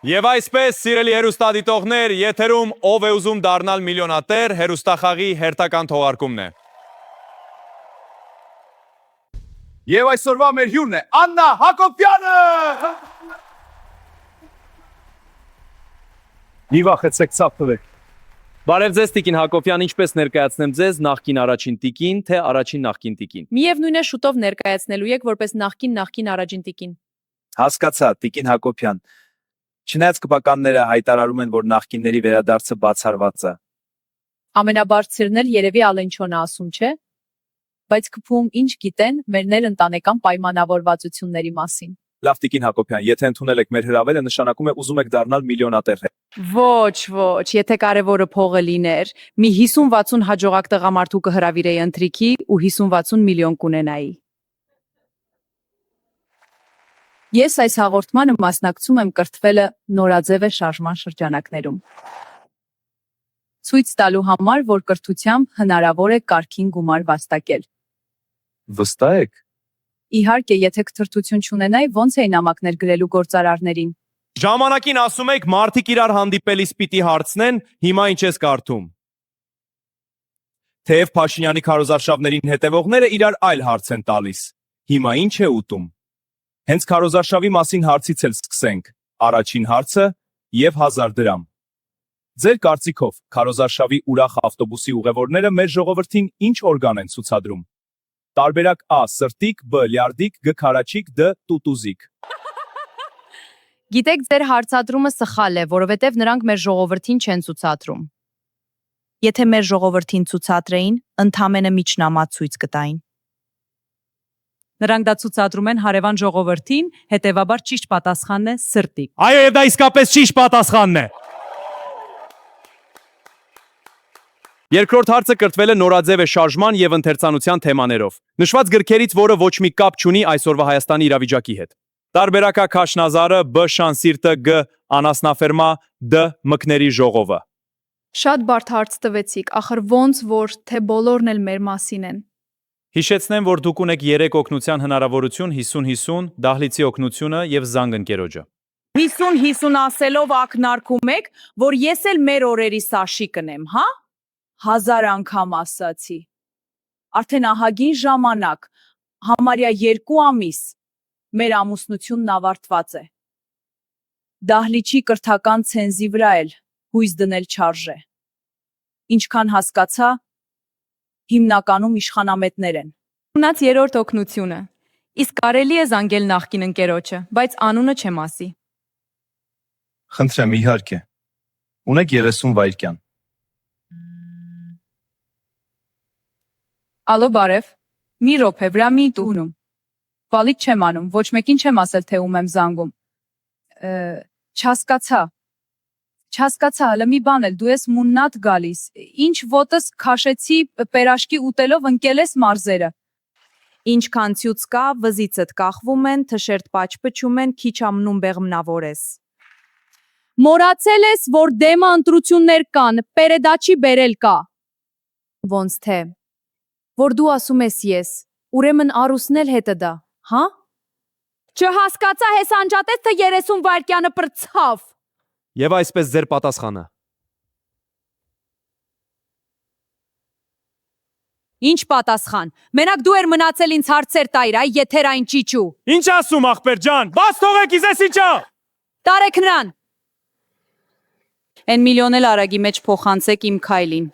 Եվ այսպես, սիրելի հերուստադիտողներ, եթերում ով է ուզում դառնալ միլիոնատեր, հերուստախաղի հերթական թողարկումն է։ Եվ այսօրվա մեր հյուրն է Աննա Հակոբյանը։ Մի վախեցեք, ցավ տվեք։ Բարև ձեզ Տիկին Հակոբյան, ինչպես ներկայացնեմ ձեզ նախկին առաջին տիկին, թե առաջին նախկին տիկին։ Միևնույն է շուտով ներկայացնելու եք որպես նախկին առաջին տիկին։ Հասկացա, Տիկին Հակոբյան։ Չնայած կպականները հայտարարում են, որ նախկինների վերադարձը բացառված է։ Ամենաբարձրն էլ երևի Ալենչոնը ասում չէ, բայց քփում ինչ գիտեն մերներ ընտանեկան պայմանավորվածությունների մասին։ Լավ, Տիկին Հակոբյան, եթե ընդունել եք մեր հրավերը, նշանակում է ուզում եք դառնալ միլիոնատեր։ Ոչ, եթե կարևորը փողը լիներ, մի 50-60 հաջողակ տղամարդու կհրավիրեի ընթրիքի ու 50-60 միլիոն կունենայի։ Ես այս հաղորդմանը մասնակցում եմ կրթվելը նորաձև է շարժման շրջանակներում։ Ցույց տալու համար, որ կրթությամբ հնարավոր է կարգին գումար վաստակել։ Վստահ եք։ Իհարկե, եթե կրթություն չունենայի, ոնց էի նամակներ գրելու գործարարներին։ Ժամանակին ասում եք, մարդիկ իրար հանդիպելիս պիտի հարցնեն, հիմա ինչ ես կարդում։ Թեև Փաշինյանի քարոզարշավներին հետևողները իրար այլ հարց են տալիս։ Հիմա ինչ է ուտում։ Հենց քարոզարշավի մասին հարցից էլ սկսենք։ Առաջին հարցը եւ 1000 դրամ։ Ձեր կարծիքով քարոզարշավի ուրախ ավտոբուսի ուղևորները մեր ժողովրդին ինչ օրգան են ցուցադրում։ Տարբերակ A. Սրտիկ, B. Լյարդիկ, G. Քարաչիկ, D. Տուտուզիկ։ Գիտեք, ձեր հարցադրումը սխալ է, որովհետև նրանք մեր ժողովրդին չեն ցուցադրում։ Եթե մեր ժողովրդին ցուցադրեին, ընդամենը միջնամատ ցույց կտային։ Նրանք դա ցուցադրում են հարևան ժողովրդին, հետևաբար ճիշտ պատասխանն է սրտիկ։ Այո, եւ դա իսկապես ճիշտ պատասխանն է։ Երկրորդ հարցը կրթվել է նորաձև է շարժման եւ ընթերցանության թեմաներով։ Նշված գրքերից որը ոչ մի կապ չունի այսօրվա Հայաստանի իրավիճակի հետ։ Տարբերակա Քաշնազարը, B. Շանսիրտը, G. Անասնաֆերմա, D. Մկների ժողովը։ Շատ բարդ հարց տվեցիք, ախր ոնց որ թե բոլորն էլ մեր մասին են։ Հիշեցնեմ, որ դուք ունեք 3 օգնության հնարավորություն 50-50, դահլիճի օգնությունը եւ զանգ ընկերոջը։ 50-50 ասելով ակնարկում եք, որ ես էլ մեր օրերի Սաշի կնեմ, հա։ 1000 անգամ ասացի։ Արդեն ահագին ժամանակ, համարյա 2 ամիս, մեր ամուսնությունն ավարտված է։ Դահլիճի կրթական ցենզի վրա էլ հույս դնել չարժե։ Ինչքան հասկացա, հիմնականում իշխանամետներ են։ Ունած երրորդ օգնությունը։ Իսկ կարելի է զանգել նախկին ընկերոջը, բայց անունը չեմ ասի։ Խնդրեմ, իհարկե։ Ունեք 30 վայրկյան։ Ալո, բարև։ Մի րոպե, վրա մի տունում։ Վալիդ չեմ անում, ոչ մեկին չեմ ասել, թե ում եմ զանգում։ Չհասկացա, հələ մի բան էլ, դու ես մուննատ գալիս, ինչ ոտս քաշեցի պերաշկի ուտելով ընկել ես մարզերը։ Ինչքան ցույց կա, վզիցդ կախվում են, թշերտ պաչպչում են, քիչ ամնում բեղմնավոր ես։ Մորացել ես, որ դեմը ընտրություններ կան, պերեդաչի բերել կա։ Ոնց թե, որ դու ասում ես ես, ուրեմն Արուսն էլ հետը դա, հա։ Չհասկացա, հես անջատեց, թե 30 վայրկյանը պրծավ։ Եվ այսպես ձեր պատասխանը։ Ինչ պատասխան։ Մենակ դու էր մնացել ինձ հարցեր տայր, այ եթերային ճիճու։ Ինչ ասում ախպեր ջան, բաց թողեք իզես ինչա։ Տարեք նրան։ Են միլիոն էլ արագի մեջ փոխանցեք իմ քայլին։